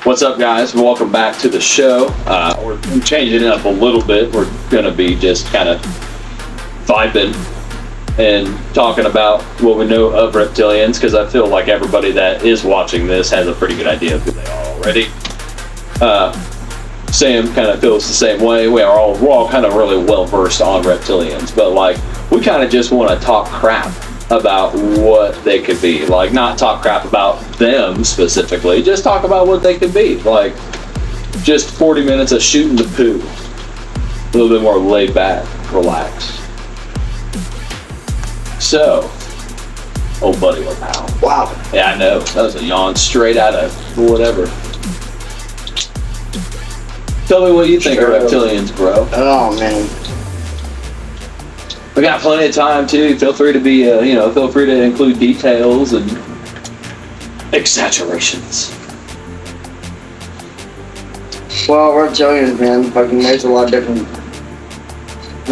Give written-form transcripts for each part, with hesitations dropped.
What's up, guys? Welcome back to the show. We're changing it up a little bit. We're going to be just kind of vibing and talking about what we know of reptilians, because I feel like everybody that is watching this has a pretty good idea of who they are already. Sam kind of feels the same way. We're all kind of really well versed on reptilians, but like we kind of just want to talk crap about what they could be. Like, not talk crap about them specifically, just talk about what they could be. Like, just 40 minutes of shooting the poo. A little bit more laid back, relaxed. So, old buddy, what now? Wow. Yeah, I know. That was a yawn straight out of whatever. Tell me what you think of reptilians, bro. Oh, man. We got plenty of time too. Feel free to be, feel free to include details and exaggerations. Well, reptilians, man, fucking there's a lot of different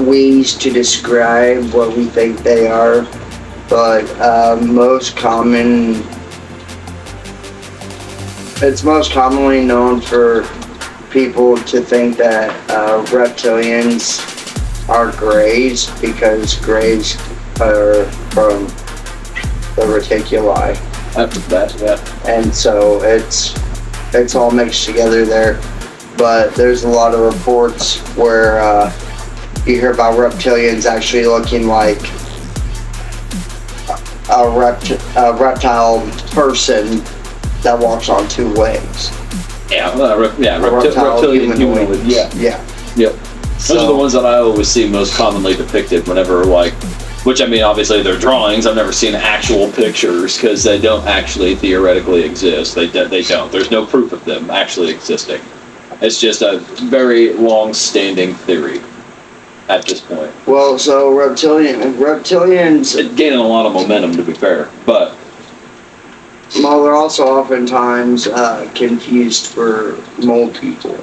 ways to describe what we think they are, but it's most commonly known for people to think that reptilians are greys, because greys are from the reticuli. After that, yeah. And so it's all mixed together there. But there's a lot of reports where you hear about reptilians actually looking like a reptile person that walks on two legs. Reptilian humanoid. Yeah. Yep. Those are the ones that I always see most commonly depicted whenever, which I mean, obviously they're drawings. I've never seen actual pictures because they don't actually theoretically exist. They don't. There's no proof of them actually existing. It's just a very long-standing theory at this point. Well, so reptilians... It's gaining a lot of momentum, to be fair, but... Well, they're also oftentimes confused for mole people.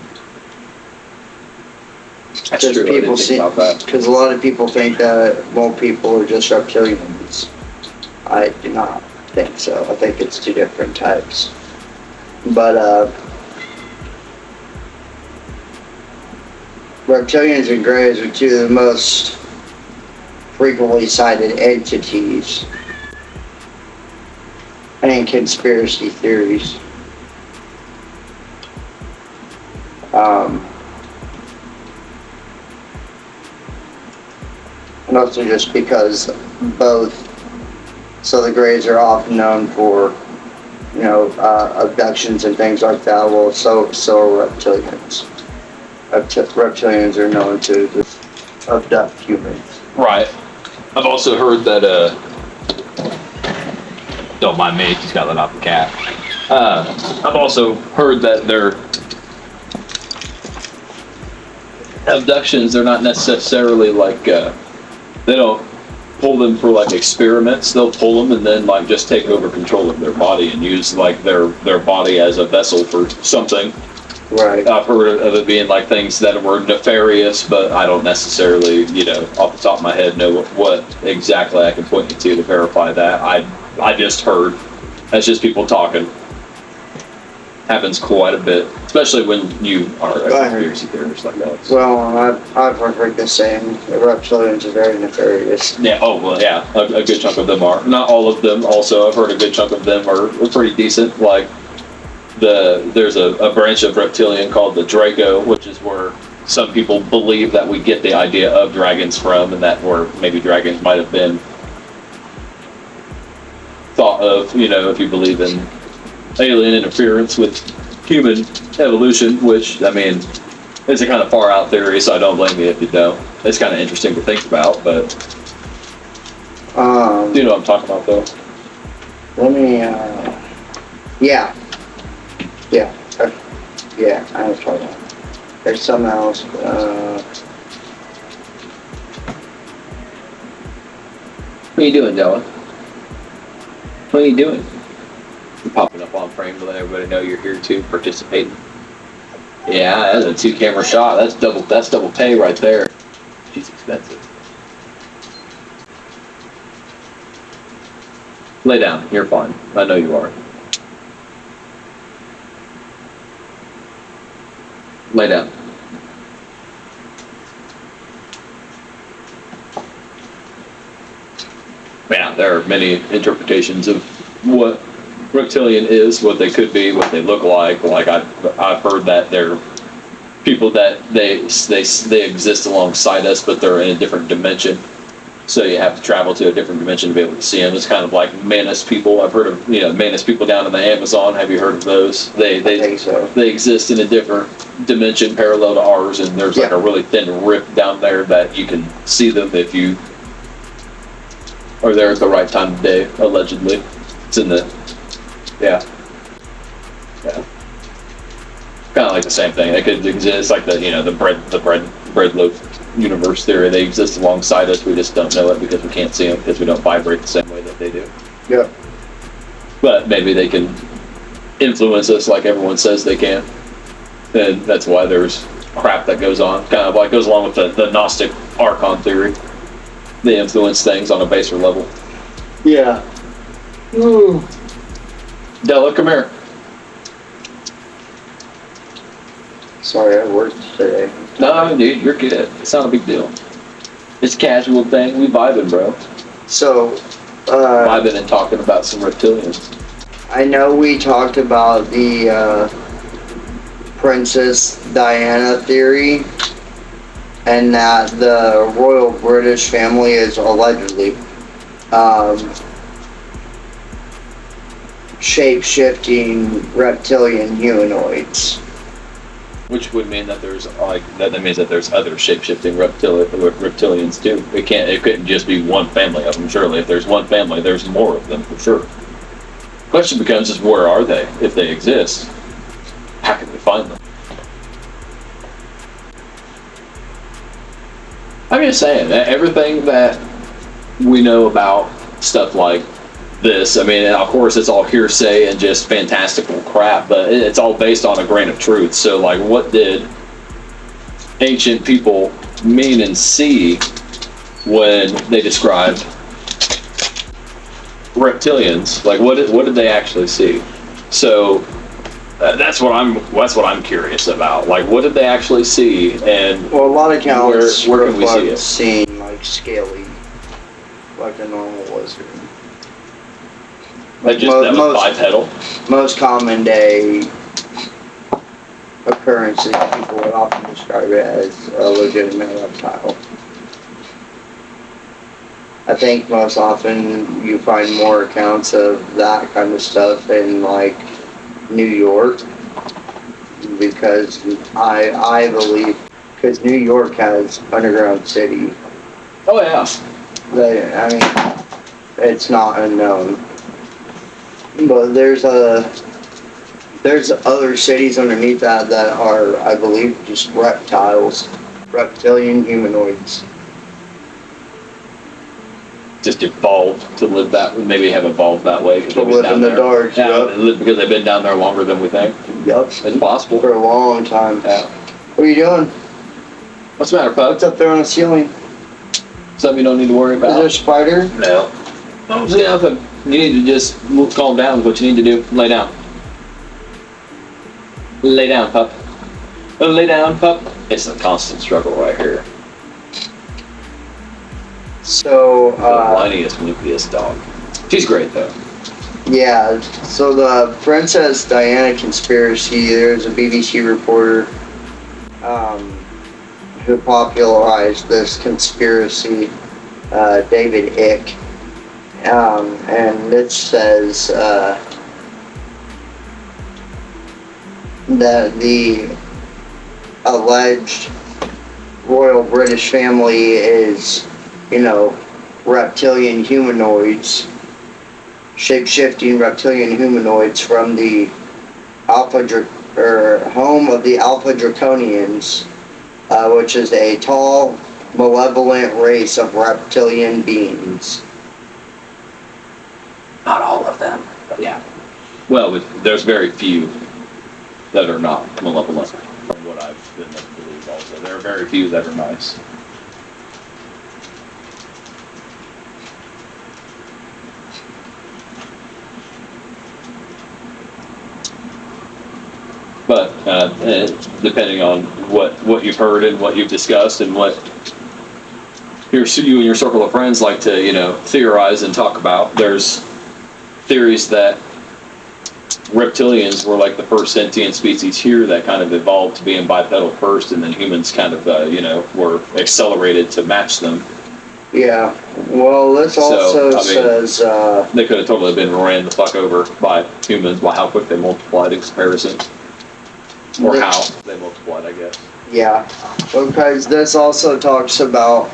That's true. Because a lot of people think that mole people are just reptilians. I do not think so. I think it's two different types. But reptilians and greys are two of the most frequently cited entities and conspiracy theories. And also just because both, so the greys are often known for, abductions and things like that. Well, so are reptilians. Reptilians are known to just abduct humans. Right. I've also heard that, don't mind me, just got let off the cat. I've also heard that their abductions, they're not necessarily like, they don't pull them for like experiments. They'll pull them and then like just take over control of their body and use like their body as a vessel for something. Right. I've heard of it being like things that were nefarious, but I don't necessarily, off the top of my head know what exactly I can point you to verify that. I just heard. That's just people talking. Happens quite a bit, especially when you are a conspiracy theorist like that. Well, I've heard the same. The reptilians are very nefarious. Yeah. Oh well. Yeah. A good chunk of them are. Not all of them. Also, I've heard a good chunk of them are pretty decent. Like there's a branch of reptilian called the Draco, which is where some people believe that we get the idea of dragons from, and that where maybe dragons might have been thought of. If you believe in alien interference with human evolution, which, I mean, it's a kind of far out theory, so I don't blame you if you don't. It's kind of interesting to think about, but do you know what I'm talking about, though? Let me, yeah, I was talking about. There's something else, What are you doing, Dylan? What are you doing? You're popping up on frame to let everybody know you're here too, participating. Yeah, that's a 2-camera shot. That's double pay right there. She's expensive. Lay down. You're fine. I know you are. Lay down. Yeah, there are many interpretations of what reptilian is, what they could be, what they look like. Like I've heard that they're people that they exist alongside us, but they're in a different dimension. So you have to travel to a different dimension to be able to see them. It's kind of like Manus people. I've heard of Manus people down in the Amazon. Have you heard of those? I think so. They exist in a different dimension parallel to ours, and there's like a really thin rip down there that you can see them if you are there at the right time of day. Allegedly, it's in the kind of like the same thing. It could exist like the bread loaf universe theory. They exist alongside us. We just don't know it because we can't see them because we don't vibrate the same way that they do. Yeah. But maybe they can influence us like everyone says they can, and that's why there's crap that goes on. Kind of like goes along with the Gnostic Archon theory. They influence things on a baser level. Yeah. Ooh. Della, come here. Sorry, I worked today. No, dude, you're good. It's not a big deal. It's a casual thing. We vibing, bro. So, Vibing and talking about some reptilians. I know we talked about the Princess Diana theory, and that the royal British family is allegedly shape-shifting reptilian humanoids. Which would mean that there's that means that there's other shape-shifting reptilians too. It couldn't just be one family of them. Surely, if there's one family, there's more of them for sure. Question becomes: is where are they? If they exist, how can we find them? I'm just saying that everything that we know about stuff like this, I mean, of course, it's all hearsay and just fantastical crap, but it's all based on a grain of truth. So, like, what did ancient people mean and see when they described reptilians? Like, what did they actually see? So, that's what I'm curious about. Like, what did they actually see? And well, a lot of accounts where can we see it? Seeing like scaly, like a normal lizard. That was bipedal. Most common day occurrences, people would often describe it as a legitimate reptile. I think most often you find more accounts of that kind of stuff in like New York, because I believe because New York has underground city. Oh yeah. I mean, it's not unknown. But there's other cities underneath that are, I believe, just reptiles, reptilian humanoids. Just evolved to live maybe have evolved that way. To live in the dark. Yeah, because they've been down there longer than we think. Yep. It's possible. For a long time. Yeah. What are you doing? What's the matter, Pug? What's up there on the ceiling? Something you don't need to worry about. Is there a spider? No. Don't see nothing. You need to just calm down. What you need to do, lay down. Lay down, pup. Lay down, pup. It's a constant struggle right here. So, the whiniest, weepiest dog. She's great, though. Yeah, so the Princess Diana conspiracy, there's a BBC reporter who popularized this conspiracy, David Icke. And it says that the alleged royal British family is, reptilian humanoids, shape-shifting reptilian humanoids from the home of the Alpha Draconians, which is a tall, malevolent race of reptilian beings. Not all of them, but yeah. Well, there's very few that are not malevolent, from what I've been led to believe also. There are very few that are nice. But depending on what you've heard and what you've discussed and what you and your circle of friends like to theorize and talk about, there's theories that reptilians were like the first sentient species here that kind of evolved to being bipedal first, and then humans kind of were accelerated to match them. Yeah. Well, this also says they could have totally been ran the fuck over by humans by how quick they multiplied in comparison, or how they multiplied, I guess. Yeah, because this also talks about,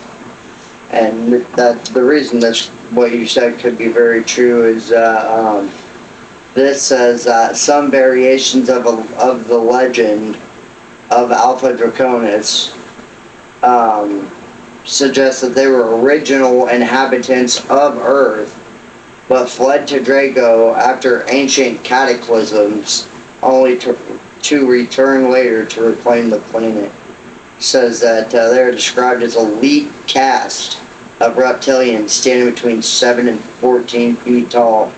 and that the reason that what you said could be very true is this says some variations of the legend of Alpha Draconis suggest that they were original inhabitants of Earth, but fled to Draco after ancient cataclysms, only to return later to reclaim the planet. Says that they are described as elite caste of reptilians standing between 7 and 14 feet tall,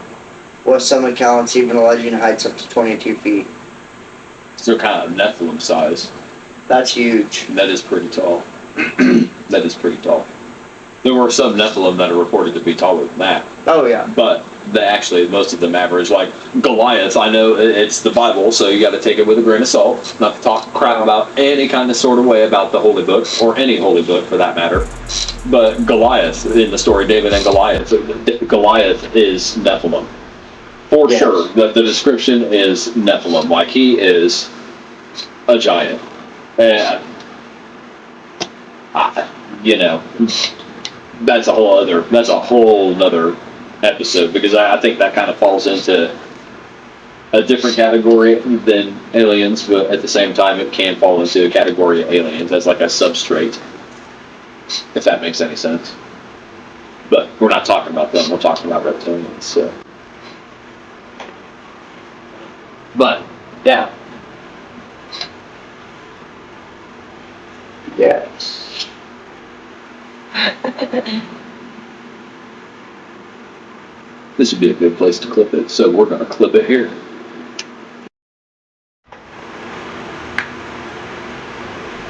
with some accounts even alleging heights up to 22 feet. So kind of Nephilim size. That's huge. That is pretty tall. That is pretty tall. There were some Nephilim that are reported to be taller than that. Oh, yeah. But most of them average, like Goliath. I know it's the Bible, so you got to take it with a grain of salt. Not to talk crap about any kind of sort of way about the holy book, or any holy book for that matter. But Goliath, in the story David and Goliath, Goliath is Nephilim. For sure, the description is Nephilim. Like, he is a giant. And, that's a whole other episode, because I think that kind of falls into a different category than aliens, but at the same time it can fall into a category of aliens as like a substrate, if that makes any sense. But we're not talking about them, we're talking about reptilians. So. But yeah. Yes. This would be a good place to clip it, so we're going to clip it here.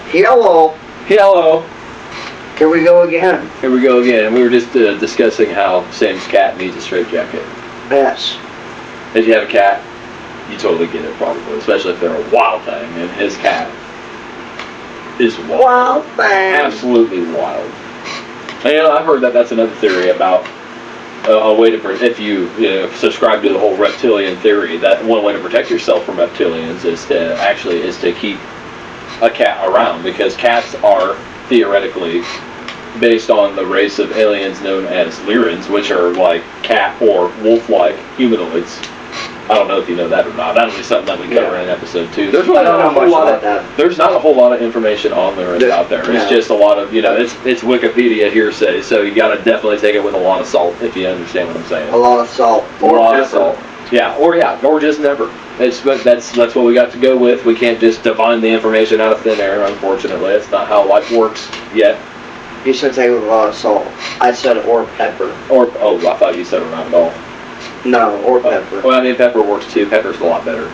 Hello. Hello. Here we go again. Here we go again. We were just discussing how Sam's cat needs a straitjacket. Yes. If you have a cat, you totally get it probably, especially if they're a wild thing, and his cat is wild. Wild thing. Absolutely wild. And I've heard that's another theory about a way to, if you subscribe to the whole reptilian theory, that one way to protect yourself from reptilians is to keep a cat around, because cats are theoretically based on the race of aliens known as Lyrans, which are like cat or wolf-like humanoids. I don't know if you know that or not. That'll be something that we cover in episode 2. There's not a whole lot of that. There's not a whole lot of information on there out there. It's just a lot of it's Wikipedia hearsay, so you got to definitely take it with a lot of salt if you understand what I'm saying. A lot of salt. A lot of salt. Yeah, or just never. That's what we got to go with. We can't just divine the information out of thin air. Unfortunately, that's not how life works yet. You should take it with a lot of salt. I said or pepper. I thought you said it not at all. No, or pepper. Well, I mean, pepper works too. Pepper's a lot better.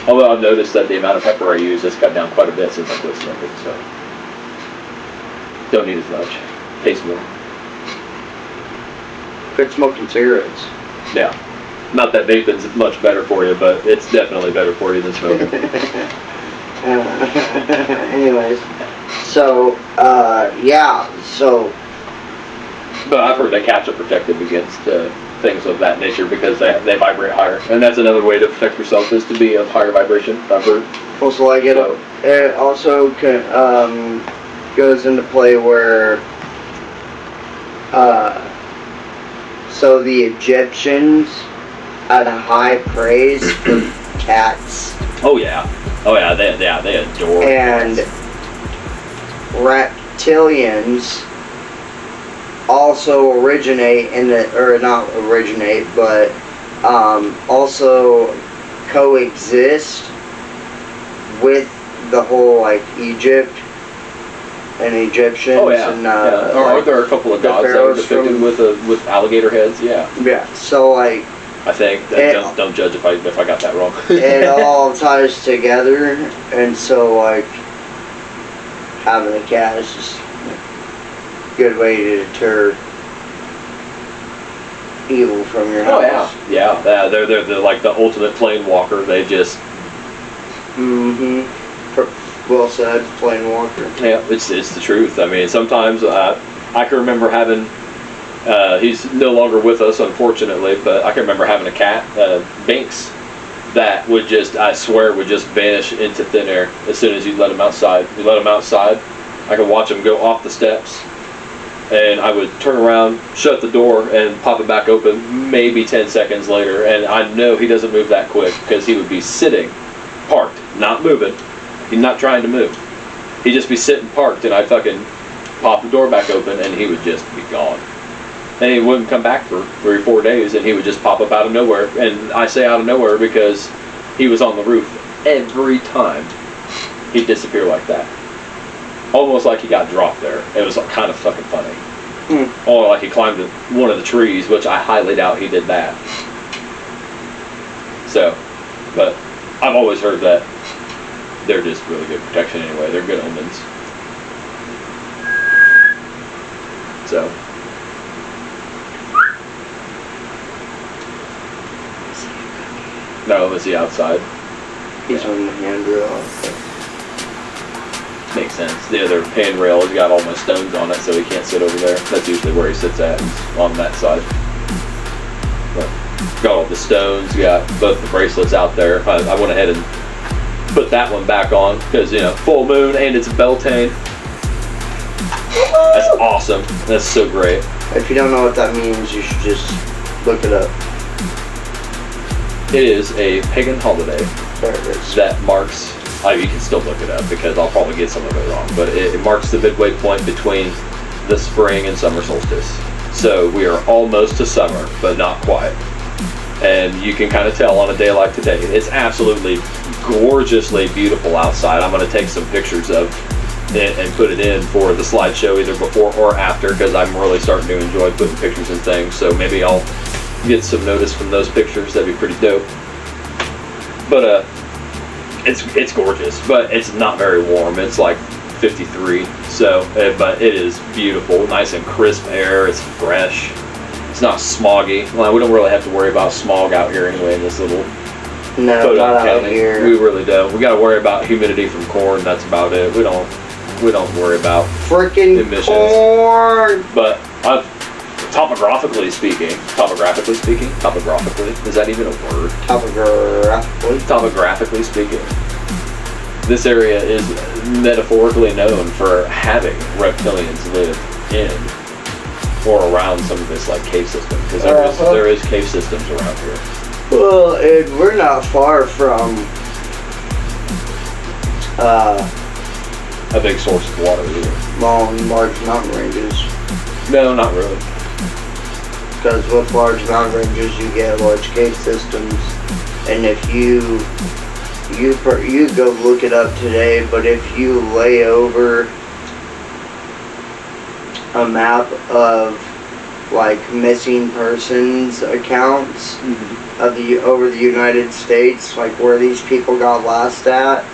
Although I've noticed that the amount of pepper I use has cut down quite a bit since I quit smoking, so don't need as much. Tastes more. Quit smoking cigarettes. Yeah. Not that vaping's much better for you, but it's definitely better for you than smoking. Anyways, so But I've heard that cats are protected against things of that nature because they vibrate higher, and that's another way to protect yourself, is to be of higher vibration. I've heard. Also, like it also goes into play where so the Egyptians had a high praise for cats. Oh yeah, they adore. And reptilians also originate but also coexist with the whole like Egypt and Egyptians. Oh yeah, and Or there are a couple of gods that are depicted with alligator heads. Yeah. Yeah. So like I think. Don't judge if I got that wrong. It all ties together, and so like having a cat is just a good way to deter evil from your house. Oh yeah. They're like the ultimate plane walker. They just. Well said, plane walker. Yeah, it's the truth. I mean, sometimes I can remember having. He's no longer with us, unfortunately, but I can remember having a cat, Binks, that would just, I swear, would just vanish into thin air as soon as you let him outside. You let him outside, I could watch him go off the steps, and I would turn around, shut the door, and pop it back open maybe 10 seconds later, and I know he doesn't move that quick because he would be sitting, parked, not moving. He's not trying to move. He'd just be sitting parked, and I'd fucking pop the door back open, and he would just be gone. And he wouldn't come back for 3 or 4 days, and he would just pop up out of nowhere. And I say out of nowhere because he was on the roof every time. He'd disappear like that. Almost like he got dropped there. It was kind of fucking funny. Or like he climbed one of the trees, which I highly doubt he did that. So, but I've always heard that they're just really good protection anyway. They're good omens. So. No, is he outside? He's on the handrail. Makes sense. The other handrail has got all my stones on it, so he can't sit over there. That's usually where he sits at, on that side. But got all the stones, got both the bracelets out there. I went ahead and put that one back on, because, you know, full moon and it's a Beltane. That's awesome. That's so great. If you don't know what that means, you should just look it up. It is a pagan holiday that marks, you can still look it up because I'll probably get some of it wrong, but it marks the midway point between the spring and summer solstice. So we are almost to summer, but not quite. And you can kind of tell on a day like today. It's absolutely gorgeously beautiful outside. I'm going to take some pictures of it and put it in for the slideshow either before or after, because I'm really starting to enjoy putting pictures and things. So maybe I'll get some notice from those pictures. That'd be pretty dope. But it's gorgeous, but it's not very warm. It's like 53. So, but it is beautiful, nice and crisp air. It's fresh. It's not smoggy. Well, we don't really have to worry about smog out here anyway in this little not out here. We really don't. We got to worry about humidity from corn. That's about it. We don't worry about freaking emissions. Corn. But topographically speaking, is that even a word? Topographically speaking, this area is metaphorically known for having reptilians live in or around some of this like cave system, because there is cave systems around here. Well, and we're not far from a big source of water either. Long, large mountain ranges. No, not really. Because with large mountain ranges, you get large cave systems, and if you go look it up today, but if you lay over a map of like missing persons accounts of over the United States, like where these people got lost at,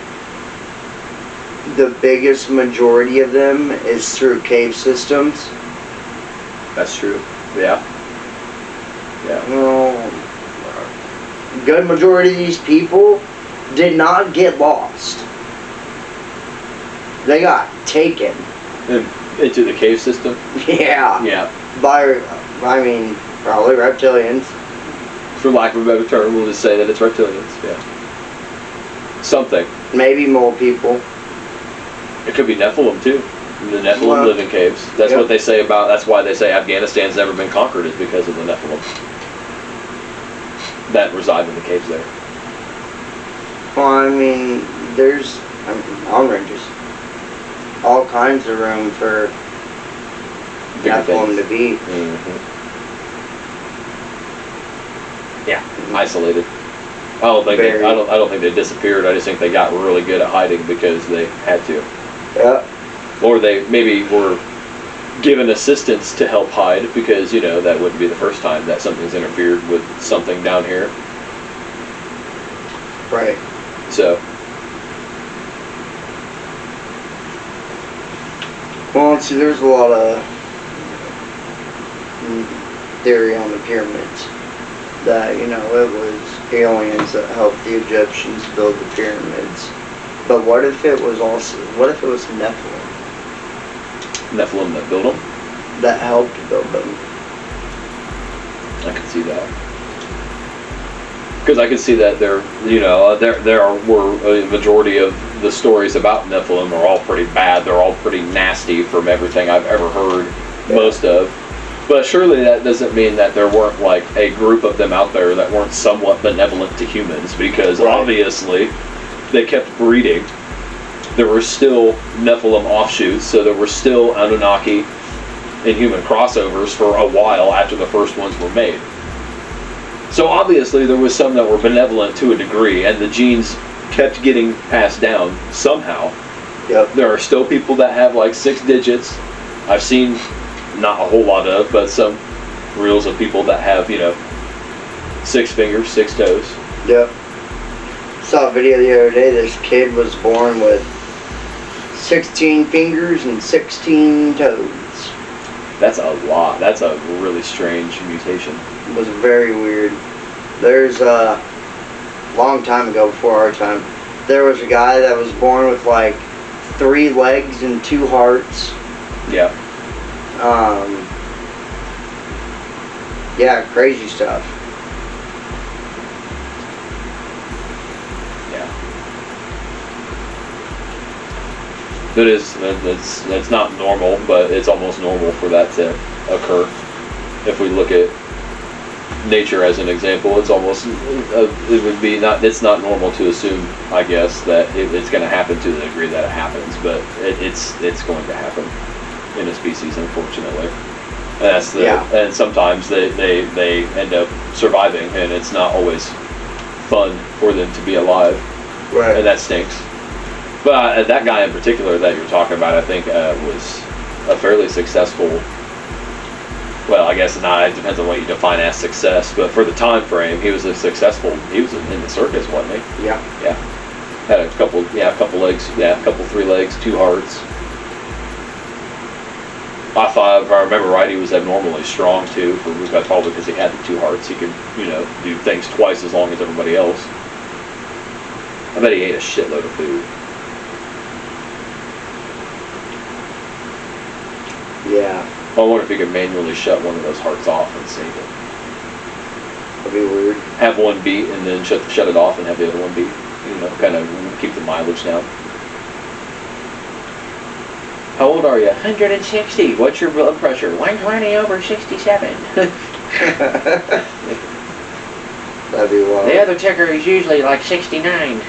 the biggest majority of them is through cave systems. That's true. Yeah. Well, good majority of these people did not get lost. They got taken. Into the cave system? Yeah. Yeah. By, probably reptilians. For lack of a better term, we'll just say that it's reptilians. Yeah. Something. Maybe mole people. It could be Nephilim too. The Nephilim live in caves. That's what they say about. That's why they say Afghanistan's never been conquered, is because of the Nephilim that reside in the caves there. Well, there's mountain ranges. All kinds of room for Nephilim to be. Yeah, isolated. I don't think they disappeared. I just think they got really good at hiding because they had to. Yeah. Or they maybe were given assistance to help hide, because, you know, that wouldn't be the first time that something's interfered with something down here. Right. So, well, see, there's a lot of theory on the pyramids that, you know, it was aliens that helped the Egyptians build the pyramids. But what if it was Nephilim Nephilim that built them, that helped build them? I can see that. Because I can see that there were a majority of the stories about Nephilim are all pretty bad. They're all pretty nasty from everything I've ever heard, most of. But surely that doesn't mean that there weren't like a group of them out there that weren't somewhat benevolent to humans, because obviously they kept breeding. There were still Nephilim offshoots, so there were still Anunnaki and human crossovers for a while after the first ones were made. So obviously there was some that were benevolent to a degree, and the genes kept getting passed down somehow. Yep. There are still people that have like 6 digits. I've seen, not a whole lot of, but some reels of people that have, 6 fingers, 6 toes. Yep. Saw a video the other day. This kid was born with 16 fingers and 16 toes. That's a lot. That's a really strange mutation. It was very weird. There's a long time ago, before our time, there was a guy that was born with like 3 legs and 2 hearts. Yeah. Yeah, crazy stuff. Yeah. That's not normal, but it's almost normal for that to occur. If we look at nature as an example, it's almost it would be not. It's not normal to assume, I guess, that it's going to happen to the degree that it happens, but it's going to happen in a species, unfortunately. And that's and sometimes they end up surviving, and it's not always fun for them to be alive. Right. And that stinks. But that guy in particular that you're talking about, I think was a fairly successful. Well, I guess not. It depends on what you define as success. But for the time frame, he was a successful. He was in the circus, wasn't he? Yeah. Yeah. Had a couple legs. Yeah, a couple 3 legs, 2 hearts. I thought, if I remember right, he was abnormally strong too. Probably because he had the 2 hearts, he could, do things twice as long as everybody else. I bet he ate a shitload of food. Yeah. I wonder if he could manually shut one of those hearts off and save it. That'd be weird. Have one beat and then shut it off and have the other one beat. Kind of keep the mileage down. How old are you? 160. What's your blood pressure? 120/67. That'd be wild. The other ticker is usually like 69.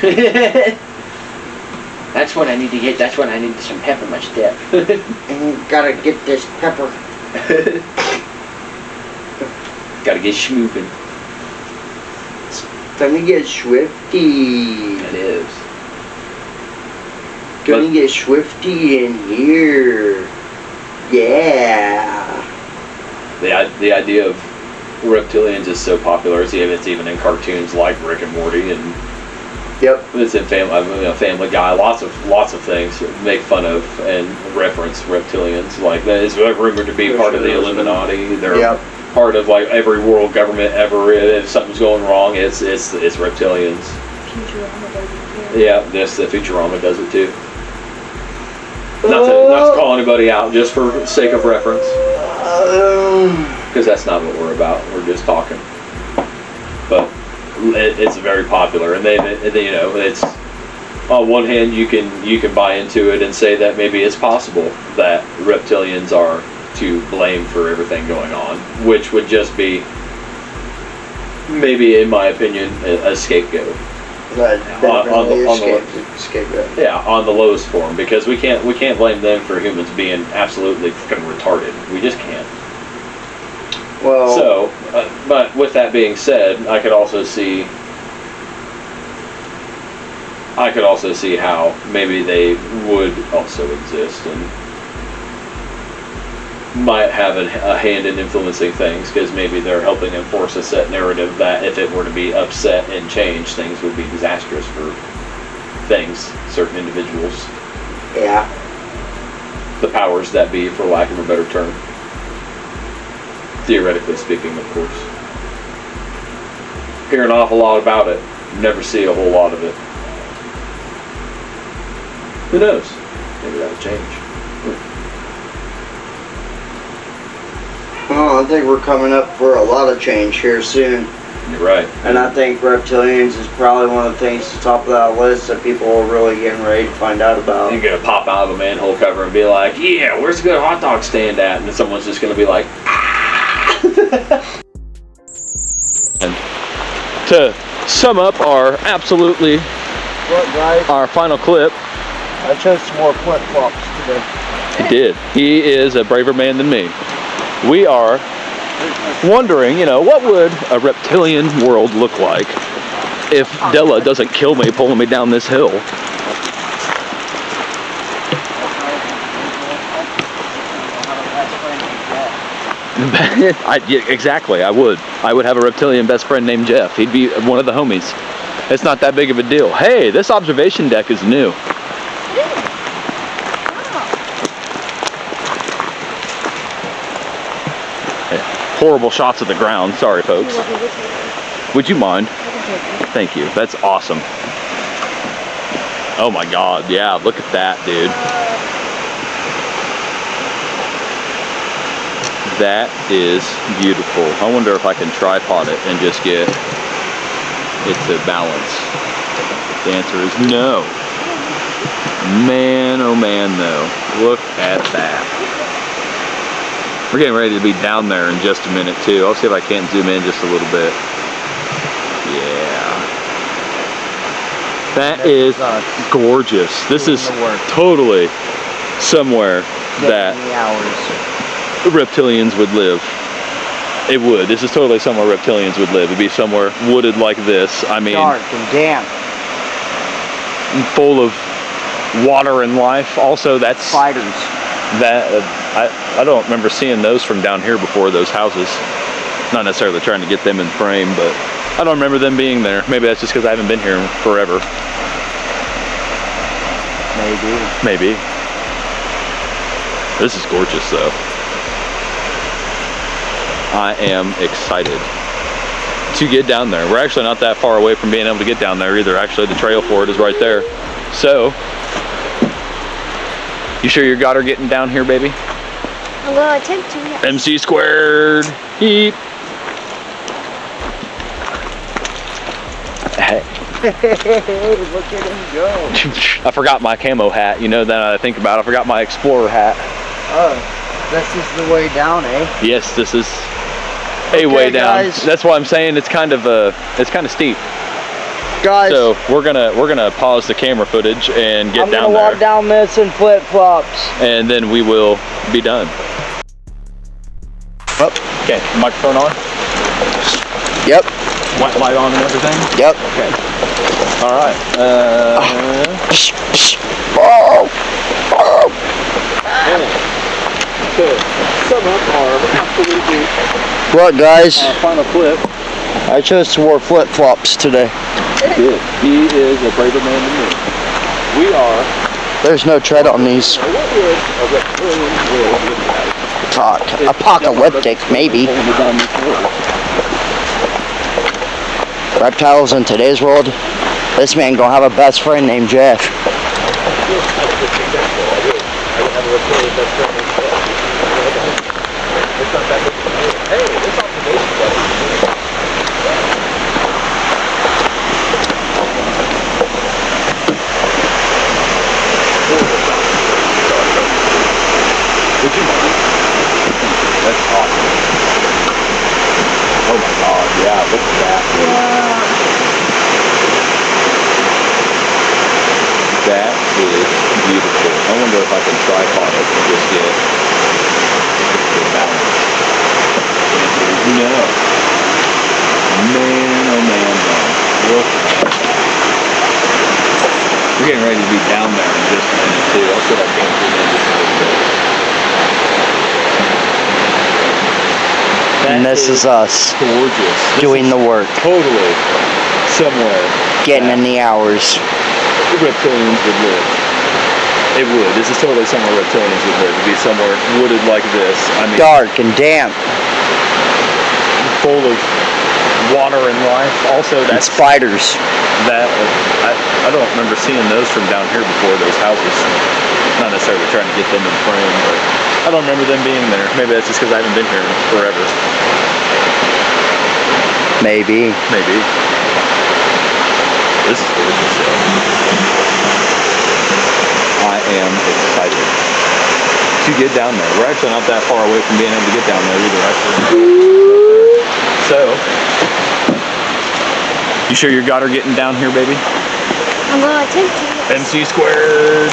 That's when I need to get. That's when I need some pepper in my step. Gotta get this pepper. Gotta get schmooping. Time to get swifty. It is. Gonna get swifty in here. Yeah. The idea of reptilians is so popular. It's even in cartoons like Rick and Morty, and Yep. it's in Family Guy. Lots of things make fun of and reference reptilians. Like that is rumored to be part of the Illuminati. They're part of like every world government ever. If something's going wrong, it's reptilians. Futurama does it too. Yeah, the Futurama does it too. Not to call anybody out, just for sake of reference, because that's not what we're about. We're just talking. But it's very popular, and they it's on one hand you can buy into it and say that maybe it's possible that reptilians are to blame for everything going on, which would just be maybe, in my opinion, a scapegoat. Scapegoat. Yeah, on the lowest form, because we can't blame them for humans being absolutely fucking retarded. We just can't. Well. So, but with that being said, I could also see how maybe they would also exist, and might have a hand in influencing things, because maybe they're helping enforce a set narrative that if it were to be upset and changed, things would be disastrous for things, certain individuals. Yeah. The powers that be, for lack of a better term. Theoretically speaking, of course. Hear an awful lot about it, never see a whole lot of it. Who knows? Maybe that'll change. Well, I think we're coming up for a lot of change here soon. You're right. And I think reptilians is probably one of the things at the top of that list that people are really getting ready to find out about. You're gonna pop out of a manhole cover and be like, yeah, where's a good hot dog stand at? And then someone's just gonna be like, ah! And to sum up our absolutely, What, guys? our final clip. I chose some more flip-flops today. He did. He is a braver man than me. We are wondering, what would a reptilian world look like if Della doesn't kill me pulling me down this hill? Yeah, exactly, I would. I would have a reptilian best friend named Jeff. He'd be one of the homies. It's not that big of a deal. Hey, this observation deck is new. Horrible shots of the ground. Sorry, folks. Would you mind? Thank you. That's awesome. Oh my God. Yeah, look at that, dude. That is beautiful. I wonder if I can tripod it and just get it to balance. The answer is no. Man, oh man, no. Look at that. We're getting ready to be down there in just a minute too. I'll see if I can't zoom in just a little bit. Yeah. That is gorgeous. This is totally somewhere that reptilians would live. It would. This is totally somewhere reptilians would live. It'd be somewhere wooded like this. I mean, Dark and damp. Full of water and life. Also, that's Spiders. that I don't remember seeing those from down here before, those houses. Not necessarily trying to get them in frame, but I don't remember them being there. Maybe that's just because I haven't been here forever. Maybe. This is gorgeous though. I am excited to get down there. We're actually not that far away from being able to get down there either. Actually, the trail for it is right there. So, you sure you got her getting down here, baby? I'm gonna attempt to, yes. MC squared. Eep. Hey. Look at him go. I forgot my camo hat. You know, that I think about it, I forgot my explorer hat. Oh, this is the way down, eh? Yes, this is a way down. Guys. That's why I'm saying it's kind of steep. Guys, So we're gonna pause the camera footage and get I'm down gonna there, walk down this in flip-flops. and then we will be done. Oh. Okay, microphone on. Yep, White light on and everything. yep. Okay. All right. Oh. To sum up our absolutely What, guys? final clip. I chose to wear flip-flops today. Good. He is a braver man than me. We are. There's no tread on these. What would a reptilian world look like? Apocalyptic, maybe. Reptiles in today's world. This man gonna have a best friend named Jeff. Hey, this observation deck. Would you mind? That's awesome. Oh my God, yeah, look at that. That is beautiful. I wonder if I can tripod it and just get the balance. No. Man, oh man, no. Look at that. We're getting ready to be down there in just a minute too. I'll see if I can zoom in just a little bit. And this is us gorgeous. doing the work, Totally somewhere getting in the hours. reptilians would live. It would. This is totally somewhere reptilians would live. It'd be somewhere wooded like this. I mean, Dark and damp. full of water and life. Also, And that's spiders. that. I don't remember seeing those from down here before. Those houses. Not necessarily trying to get them in frame, but I don't remember them being there. Maybe that's just because I haven't been here forever. Maybe. Maybe. This is gorgeous. I am excited to get down there. We're actually not that far away from being able to get down there either, actually. So, you sure you got her getting down here, baby? I'm gonna attempt to. MC squared.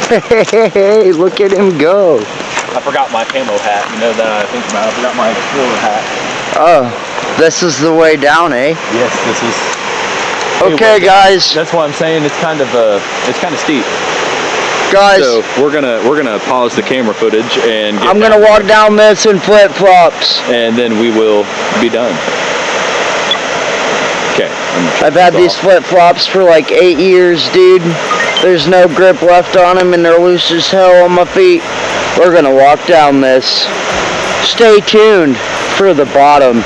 Hey, look at him go. I forgot my camo hat. You know that I think about it. I forgot my explorer hat. Oh, this is the way down, eh? Yes, this is. Okay, guys. That's why I'm saying it's kind of steep. Guys, So we're gonna pause the camera footage and get I'm gonna down walk down this in flip-flops. and then we will be done. Okay. I've had these flip-flops for like 8 years, dude. There's no grip left on them and they're loose as hell on my feet. We're gonna walk down this. Stay tuned for the bottom.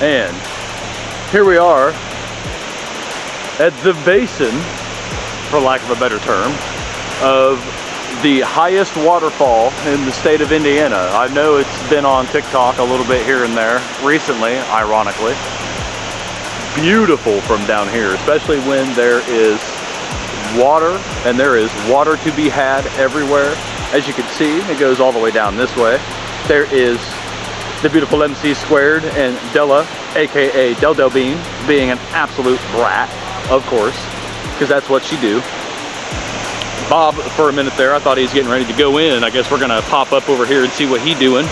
And here we are at the basin, for lack of a better term, of the highest waterfall in the state of Indiana. I know it's been on TikTok a little bit here and there recently, ironically. Beautiful from down here, especially when there is water, and there is water to be had everywhere. As you can see, it goes all the way down this way. There is the beautiful MC squared and Della, aka Del Bean, being an absolute brat, of course, because that's what she do. Bob, for a minute there, I thought he was getting ready to go in. I guess we're gonna pop up over here and see what he doing.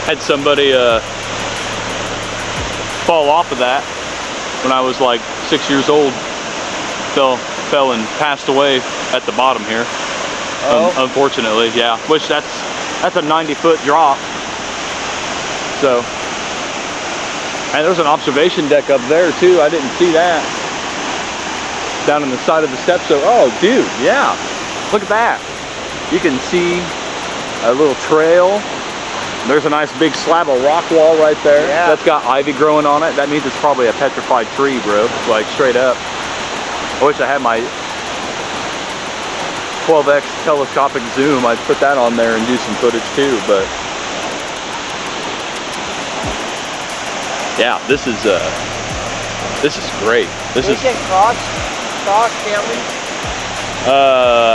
Had somebody fall off of that when I was like 6 years old. Fell and passed away at the bottom here. Unfortunately, yeah. Which that's a 90-foot drop. So, and there's an observation deck up there too. I didn't see that. Down on the side of the steps. So, oh, dude, yeah. Look at that. You can see a little trail. There's a nice big slab of rock wall right there. Yeah. That's got ivy growing on it. That means it's probably a petrified tree, bro. Like straight up. I wish I had my 12x telescopic zoom. I'd put that on there and do some footage too, but yeah, this is great. This is cross, can't we?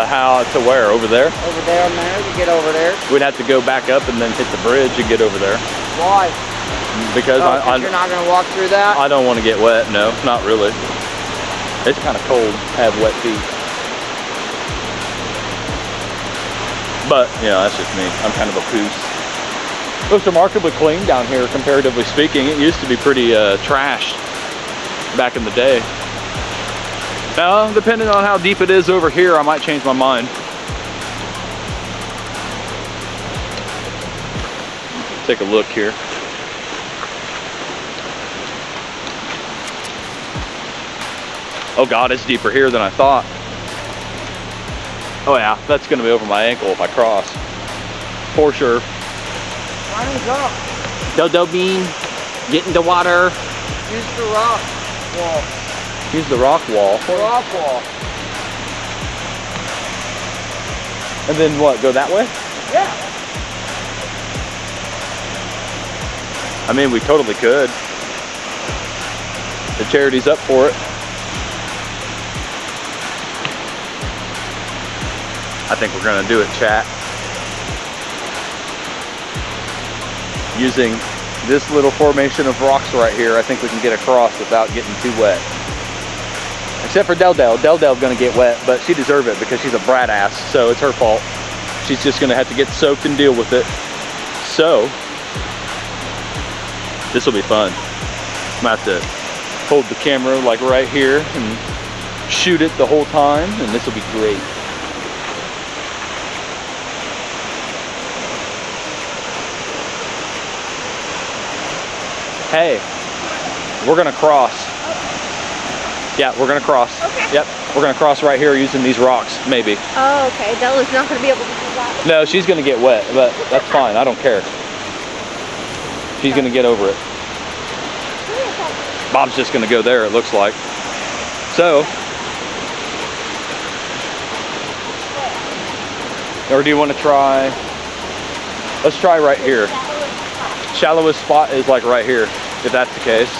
how to where? Over there? Over there and there, you get over there. We'd have to go back up and then hit the bridge and get over there. Why? Because you're not gonna walk through that? I don't want to get wet. No, not really. It's kind of cold to have wet feet. But, you know, that's just me. I'm kind of a poos. It looks remarkably clean down here, comparatively speaking. It used to be pretty trashed back in the day. Now, depending on how deep it is over here, I might change my mind. Take a look here. Oh God, it's deeper here than I thought. Oh yeah, that's gonna be over my ankle if I cross. For sure. Mine's up. Dodo bean, get in the water. Use the rock wall. Use the rock wall. The rock wall. And then what, go that way? Yeah. I mean, we totally could. The charity's up for it. I think we're gonna do it, chat. Using this little formation of rocks right here, I think we can get across without getting too wet. Except for Del. Del's gonna get wet, but she deserves it because she's a brat ass, so it's her fault. She's just gonna have to get soaked and deal with it. So, this will be fun. I'm gonna have to hold the camera like right here and shoot it the whole time, and this will be great. Hey, we're gonna cross. Yeah, we're gonna cross. Okay. Yep, we're gonna cross right here using these rocks, maybe. Oh, okay. Bella's not going to be able to do that. No, she's gonna get wet, but that's fine, I don't care. She's gonna get over it. Bob's just gonna go there, it looks like. So, or do you want to try? Let's try right here. Shallowest spot is like right here, if that's the case.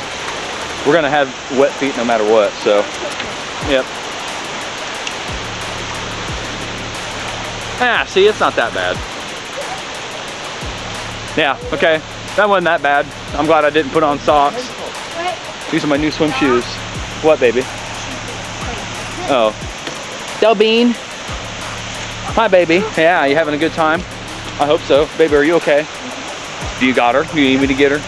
We're gonna have wet feet no matter what, so. Yep. Ah, see, it's not that bad. Yeah, okay. That wasn't that bad. I'm glad I didn't put on socks. These are my new swim shoes. What, baby? Oh. Delbean. Hi, baby. Yeah, you having a good time? I hope so. Baby, are you okay? Do you got her? Do you need me to get her?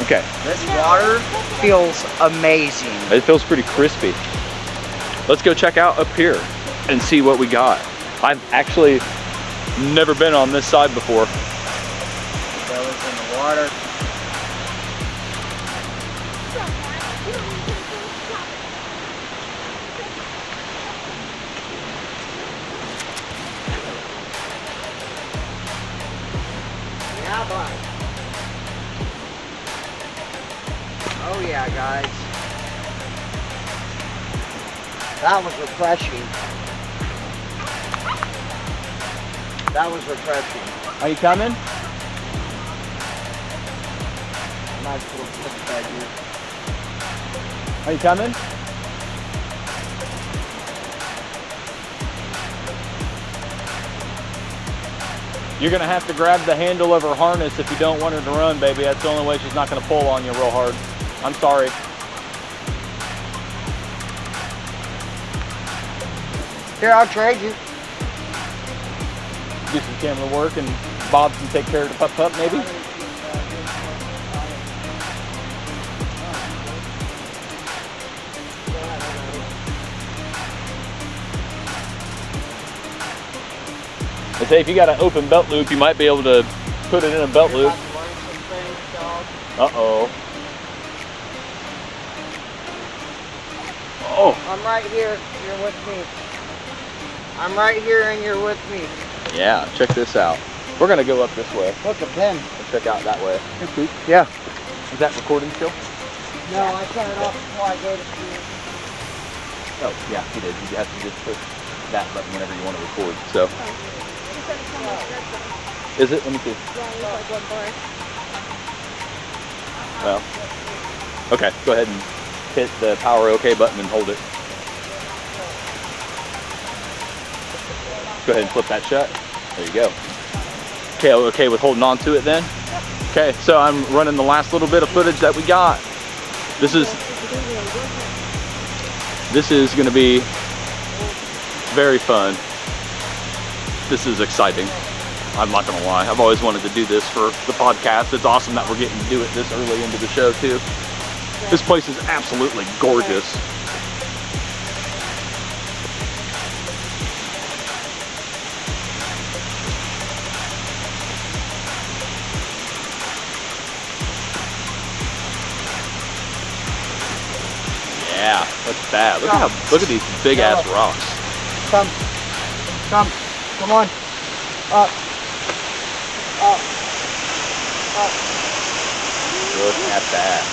Okay. This water feels amazing. It feels pretty crispy. Let's go check out up here and see what we got. I've actually never been on this side before. Bella's in the water. Yeah, bud. Oh yeah, guys. That was refreshing. That was refreshing. Are you coming? Nice little fish bag here. Are you coming? You're gonna have to grab the handle of her harness if you don't want her to run, baby. That's the only way she's not gonna pull on you real hard. I'm sorry. Here, I'll trade you. Do some camera work and Bob can take care of the pup maybe? They say if you got an open belt loop, you might be able to put it in a belt loop. Uh-oh. Oh. I'm right here. You're with me. I'm right here and you're with me. Yeah, check this out. We're gonna go up this way. Look, a pen. And check out that way. Yeah. Is that recording still? No, I turn it off before I go to sleep. Oh, yeah, he did. You have to just push that button whenever you want to record. So. Is it? Let me see. Well, okay, go ahead and hit the power OK button and hold it. Go ahead and flip that shut. There you go. Okay, okay with holding on to it then? Okay, so I'm running the last little bit of footage that we got. This is gonna be very fun. This is exciting. I'm not gonna lie. I've always wanted to do this for the podcast. It's awesome that we're getting to do it this early into the show too. This place is absolutely gorgeous. Yeah, look at that. Look at these big ass rocks. Come. Come. Come on. Up. Up. Up. Look at that.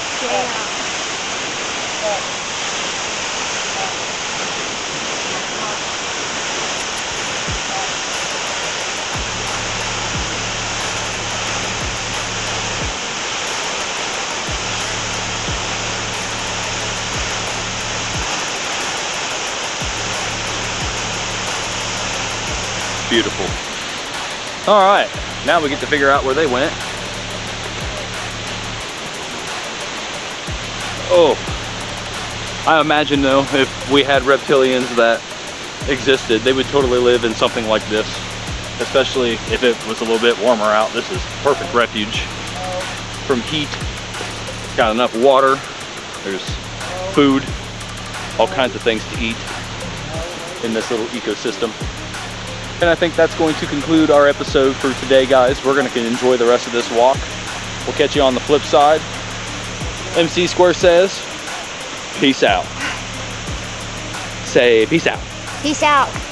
Beautiful. All right, now we get to figure out where they went. Oh, I imagine though, if we had reptilians that existed, they would totally live in something like this, especially if it was a little bit warmer out. This is perfect refuge from heat. Got enough water. There's food, all kinds of things to eat in this little ecosystem. And I think that's going to conclude our episode for today, guys. We're going to enjoy the rest of this walk. We'll catch you on the flip side. MC Square says, peace out. Say peace out. Peace out.